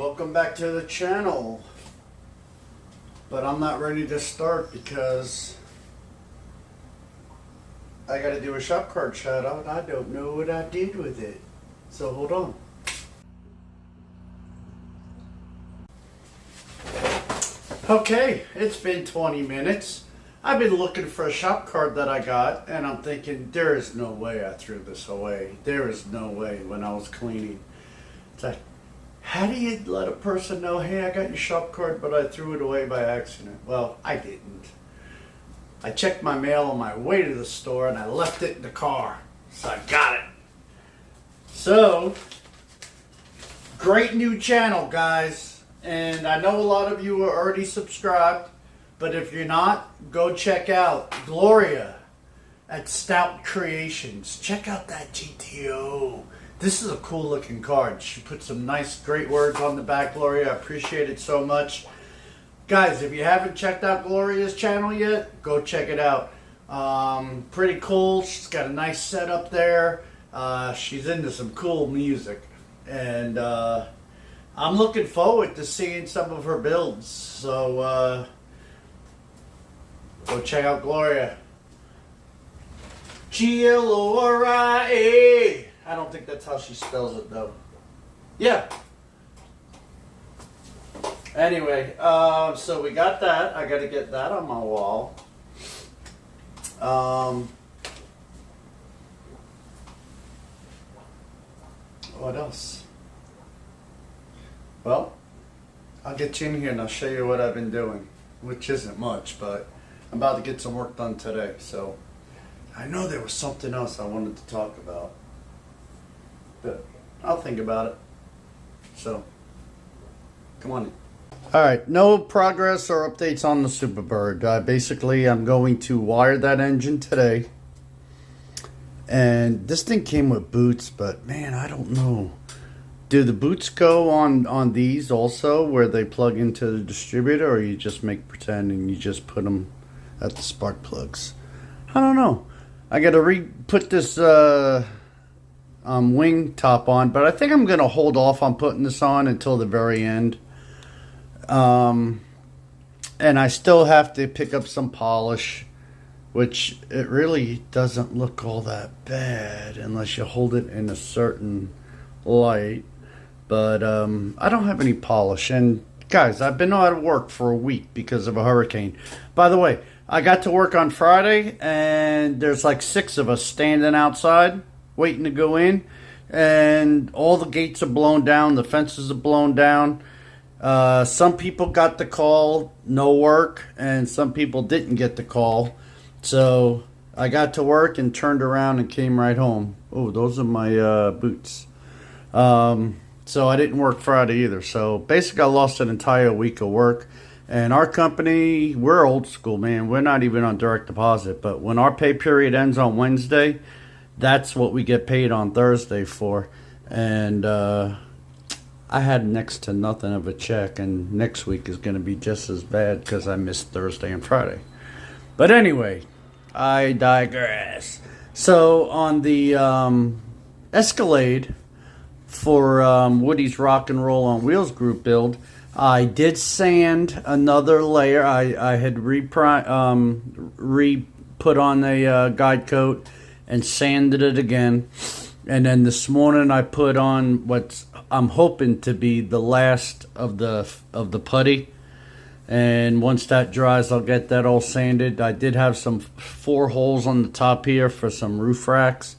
Welcome back to the channel. But I'm not ready to start because I gotta do a shop card shout out. I don't know what I did with it. So hold on. Okay, it's been 20 minutes. I've been looking for a shop card that I got, and I'm thinking, there is no way I threw this away. There is no way when I was cleaning. It's like, how do you let a person know, hey, I got your shop card, but I threw it away by accident? Well, I didn't. I checked my mail on my way to the store, and I left it in the car. So I got it. So, great new channel, guys. And I know a lot of you are already subscribed. But if you're not, go check out Gloria at Stout Creations. Check out that GTO. This is a cool looking card. She put some nice, great words on the back, Gloria. I appreciate it so much. Guys, if you haven't checked out Gloria's channel yet, go check it out. Pretty cool. She's got a nice setup there. She's into some cool music. And I'm looking forward to seeing some of her builds. So, go check out Gloria. Gloria. I don't think that's how she spells it though. Yeah. Anyway, so we got that. I got to get that on my wall. What else? Well, I'll get you in here and I'll show you what I've been doing, which isn't much, but I'm about to get some work done today, so I know there was something else I wanted to talk about, but I'll think about it. So, come on in. Alright, no progress or updates on the Superbird. Basically, I'm going to wire that engine today. And this thing came with boots, but man, I don't know. Do the boots go on these also, where they plug into the distributor, or you just make pretend and you just put them at the spark plugs? I don't know. I got to put this wing top on, but I think I'm going to hold off on putting this on until the very end. And I still have to pick up some polish, which it really doesn't look all that bad unless you hold it in a certain light. But I don't have any polish. And guys, I've been out of work for a week because of a hurricane. By the way, I got to work on Friday, and there's like 6 of us standing outside waiting to go in. And all the gates are blown down. The fences are blown down. Some people got the call, no work, and some people didn't get the call. So I got to work and turned around and came right home. Oh, those are my boots. So I didn't work Friday either. So basically I lost an entire week of work. And our company, we're old school, man. We're not even on direct deposit. But when our pay period ends on Wednesday, that's what we get paid on Thursday for. And I had next to nothing of a check. And next week is going to be just as bad because I missed Thursday and Friday. But anyway, I digress. So on the Escalade for Woody's Rock and Roll on Wheels group build, I did sand another layer. I had re-put on a guide coat and sanded it again. And then this morning I put on what I'm hoping to be the last of the putty. And once that dries, I'll get that all sanded. I did have some 4 holes on the top here for some roof racks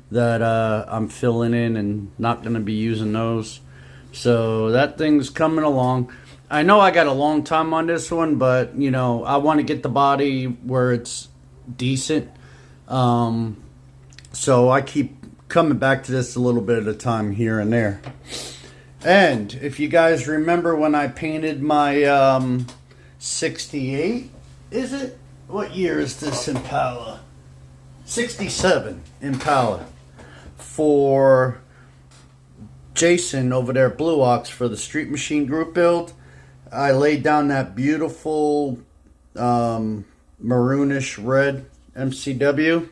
that I'm filling in and not going to be using those. So that thing's coming along. I know I got a long time on this one, but you know, I want to get the body where it's decent. So I keep coming back to this a little bit at a time here and there. And if you guys remember when I painted my 68, is it? What year is this Impala? 67 Impala for Jason over there at Blue Ox for the Street Machine group build. I laid down that beautiful maroonish red MCW,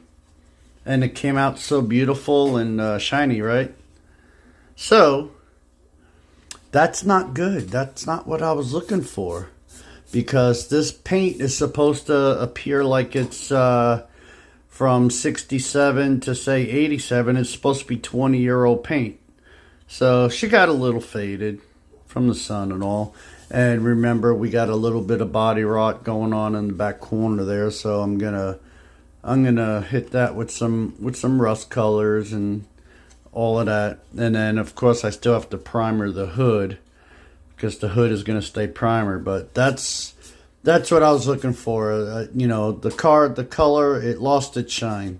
and it came out so beautiful and shiny, right? So that's not good. That's not what I was looking for. Because this paint is supposed to appear like it's from 67 to say 87. It's supposed to be 20-year-old paint. So she got a little faded from the sun and all. And remember, we got a little bit of body rot going on in the back corner there. So I'm gonna hit that with some rust colors and all of that. And then of course I still have to primer the hood, because the hood is going to stay primer. But that's what I was looking for. You know, the color, it lost its shine.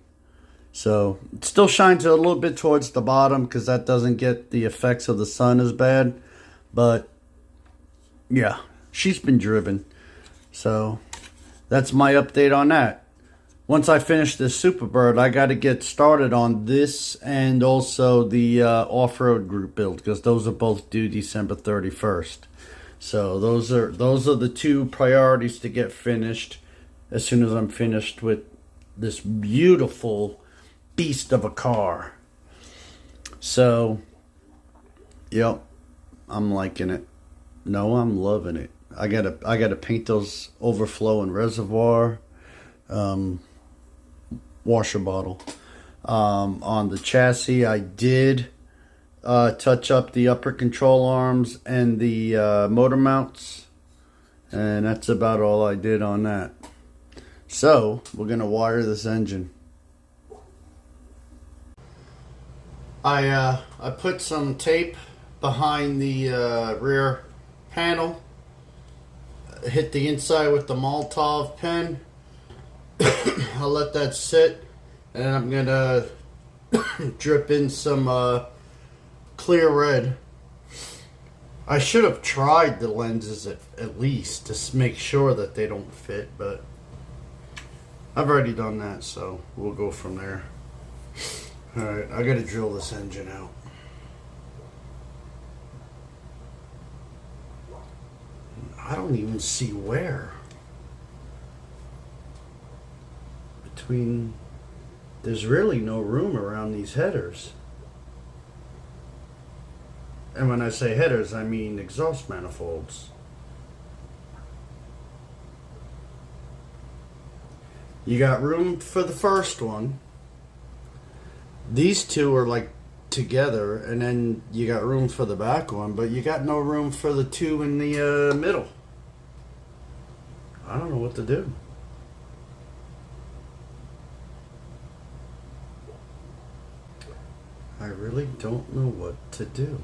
So it still shines a little bit towards the bottom, because that doesn't get the effects of the sun as bad. But yeah, she's been driven. So that's my update on that. Once I finish this Superbird, I got to get started on this and also the off-road group build, because those are both due December 31st. So those are the two priorities to get finished as soon as I'm finished with this beautiful beast of a car. So, yep, I'm liking it. No, I'm loving it. I gotta paint those overflow and reservoir. Washer bottle. On the chassis, I did touch up the upper control arms and the motor mounts, and that's about all I did on that. So we're gonna wire this engine. I put some tape behind the rear panel, hit the inside with the Molotov pen. I'll let that sit, and I'm gonna drip in some clear red. I should have tried the lenses at least to make sure that they don't fit, but I've already done that, so we'll go from there. Alright, I gotta drill this engine out. I don't even see where. There's really no room around these headers. And when I say headers, I mean exhaust manifolds. You got room for the first one. These two are like together, and then you got room for the back one, but you got no room for the two in the middle. I don't know what to do. I really don't know what to do.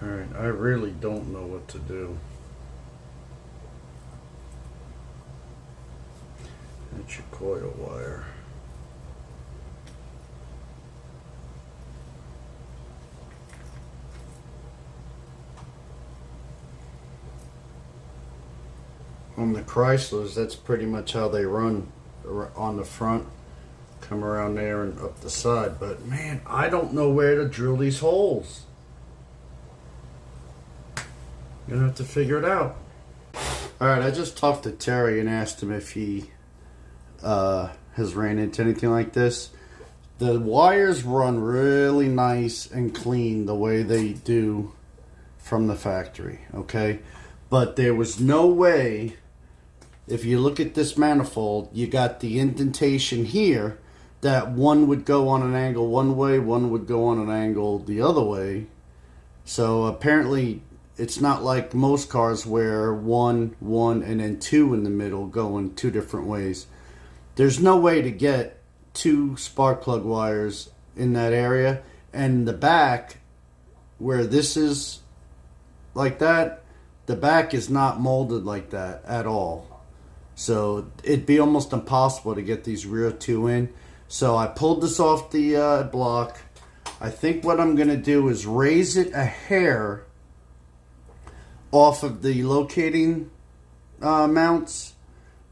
Alright, I really don't know what to do. That's your coil wire. On the Chryslers, that's pretty much how they run on the front. Come around there and up the side. But man, I don't know where to drill these holes. I'm gonna have to figure it out. Alright, I just talked to Terry and asked him if he has ran into anything like this. The wires run really nice and clean the way they do from the factory, okay? But there was no way, if you look at this manifold, you got the indentation here, that one would go on an angle one way, one would go on an angle the other way. So apparently it's not like most cars where one, and then two in the middle go in two different ways. There's no way to get two spark plug wires in that area. And the back, where this is like that, the back is not molded like that at all. So it'd be almost impossible to get these rear two in. So I pulled this off the block. I think what I'm going to do is raise it a hair off of the locating mounts.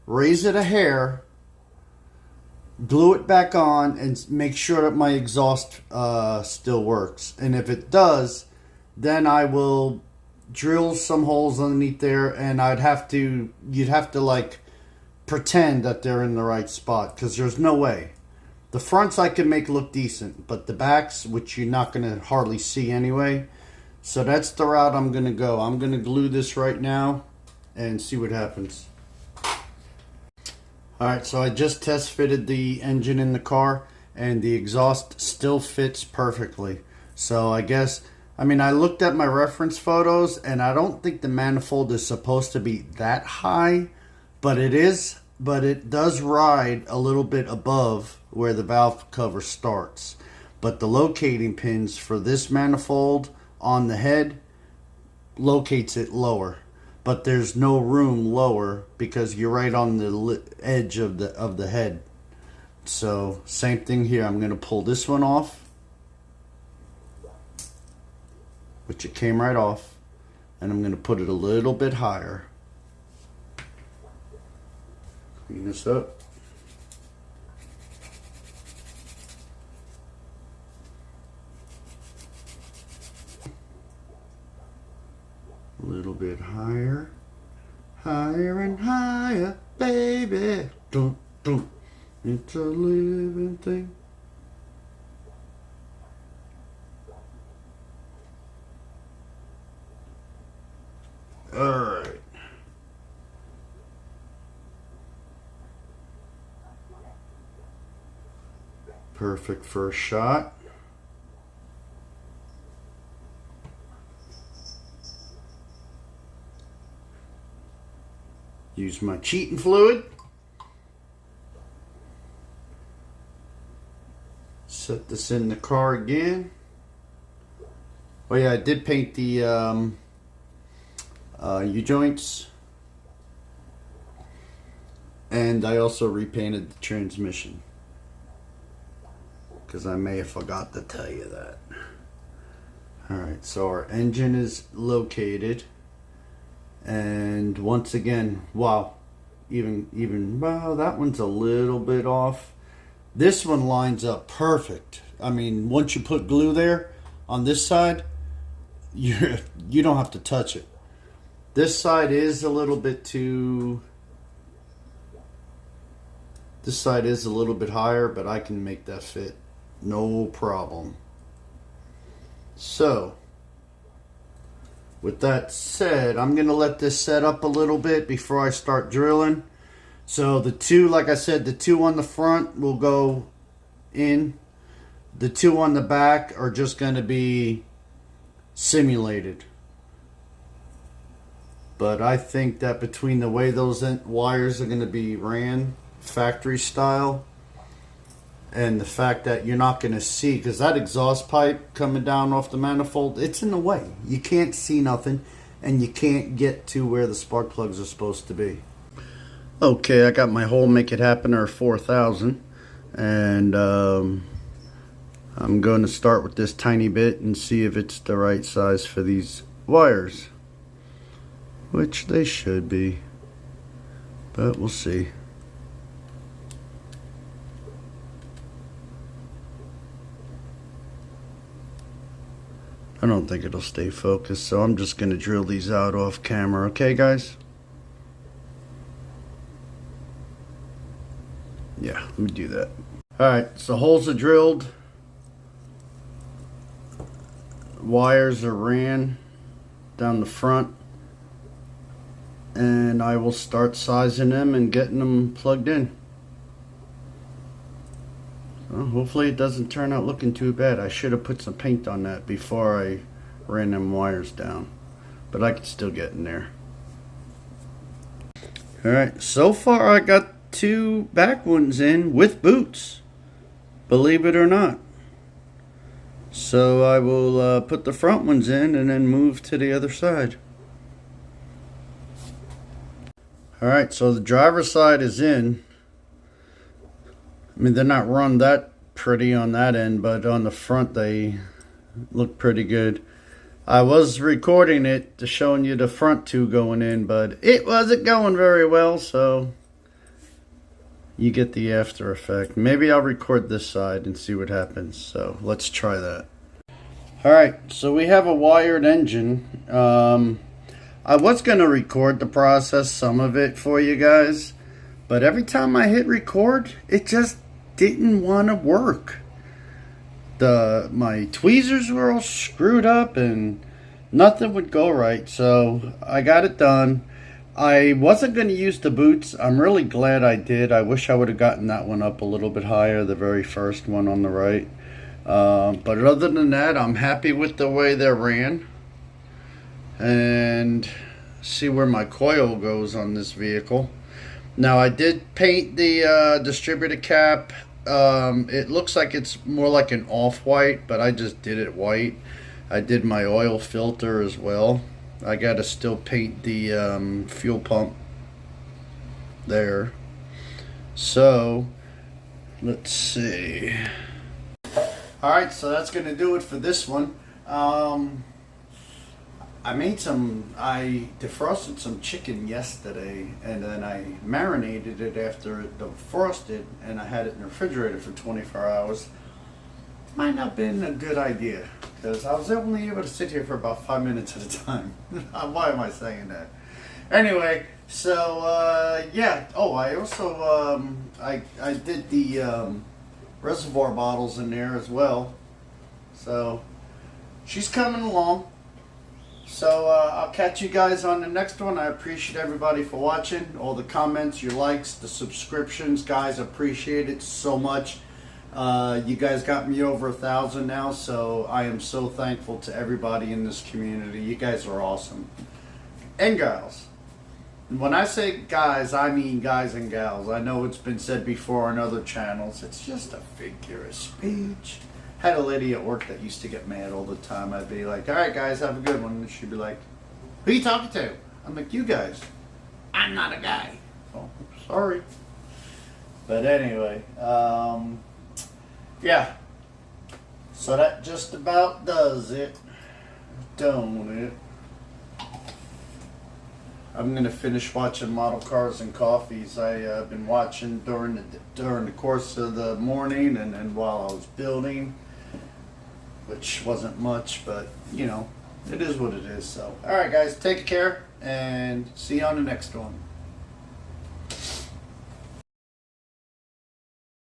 Raise it a hair. glue it back on and make sure that my exhaust still works. And if it does, then I will drill some holes underneath there, and you'd have to like pretend that they're in the right spot, because there's no way. The fronts I can make look decent, but the backs, which you're not going to hardly see anyway. So that's the route I'm going to go. I'm going to glue this right now and see what happens. Alright, so I just test fitted the engine in the car, and the exhaust still fits perfectly. So I guess, I mean, I looked at my reference photos, and I don't think the manifold is supposed to be that high, but it is, but it does ride a little bit above where the valve cover starts. But the locating pins for this manifold on the head locates it lower. But there's no room lower because you're right on the edge of the head. So same thing here. I'm going to pull this one off, which it came right off, and I'm going to put it a little bit higher. Clean this up. A little bit higher, higher and higher, baby. Dun, dun. It's a living thing. All right. Perfect first shot. Use my cheating fluid. Set this in the car again. Oh yeah, I did paint the U-joints. And I also repainted the transmission, because I may have forgot to tell you that. Alright, so our engine is located. And once again, wow, wow, that one's a little bit off. This one lines up perfect. I mean, once you put glue there on this side, you don't have to touch it. This side is a little bit too, this side is a little bit higher, but I can make that fit, no problem. So with that said, I'm going to let this set up a little bit before I start drilling. So the two, like I said, the two on the front will go in. The two on the back are just going to be simulated. But I think that between the way those wires are going to be ran, factory style, and the fact that you're not going to see, because that exhaust pipe coming down off the manifold, it's in the way. You can't see nothing, and you can't get to where the spark plugs are supposed to be. Okay, I got my whole Make It Happener 4000, and I'm going to start with this tiny bit and see if it's the right size for these wires, which they should be, but we'll see. I don't think it'll stay focused, so I'm just going to drill these out off camera. Okay, guys? Yeah, let me do that. Alright, so holes are drilled. Wires are ran down the front. And I will start sizing them and getting them plugged in. Well, hopefully it doesn't turn out looking too bad. I should have put some paint on that before I ran them wires down, but I can still get in there. Alright, so far I got 2 back ones in with boots, believe it or not. So I will put the front ones in and then move to the other side. Alright, so the driver's side is in. I mean, they're not run that pretty on that end, but on the front they look pretty good. I was recording it to showing you the front two going in, but it wasn't going very well, so you get the after effect. Maybe I'll record this side and see what happens. So let's try that. Alright, so we have a wired engine. I was going to record the process, some of it for you guys, but every time I hit record, it just didn't want to work. My tweezers were all screwed up and nothing would go right, so I got it done. I wasn't going to use the boots. I'm really glad I did. I wish I would have gotten that one up a little bit higher, the very first one on the right. But other than that, I'm happy with the way they ran. And see where my coil goes on this vehicle. Now I did paint the distributor cap. It looks like it's more like an off-white, but I just did it white. I did my oil filter as well. I gotta still paint the fuel pump there. So let's see. Alright, so that's gonna do it for this one. I defrosted some chicken yesterday, and then I marinated it after it defrosted, and I had it in the refrigerator for 24 hours. Might not have been a good idea, because I was only able to sit here for about 5 minutes at a time. Why am I saying that? Anyway, so yeah. Oh, I also I did the reservoir bottles in there as well. So she's coming along. So I'll catch you guys on the next one. I appreciate everybody for watching. All the comments, your likes, the subscriptions, guys. Appreciate it so much. You guys got me over 1,000 now, so I am so thankful to everybody in this community. You guys are awesome. And gals. When I say guys, I mean guys and gals. I know it's been said before on other channels. It's just a figure of speech. Had a lady at work that used to get mad all the time. I'd be like, alright guys, have a good one. And she'd be like, who are you talking to? I'm like, you guys. I'm not a guy. Oh, sorry. But anyway, yeah. So that just about does it. Don't it? I'm gonna finish watching Model Cars and Coffees. I've been watching during the course of the morning and while I was building, which wasn't much, but you know, it is what it is. So, all right, guys, take care and see you on the next one.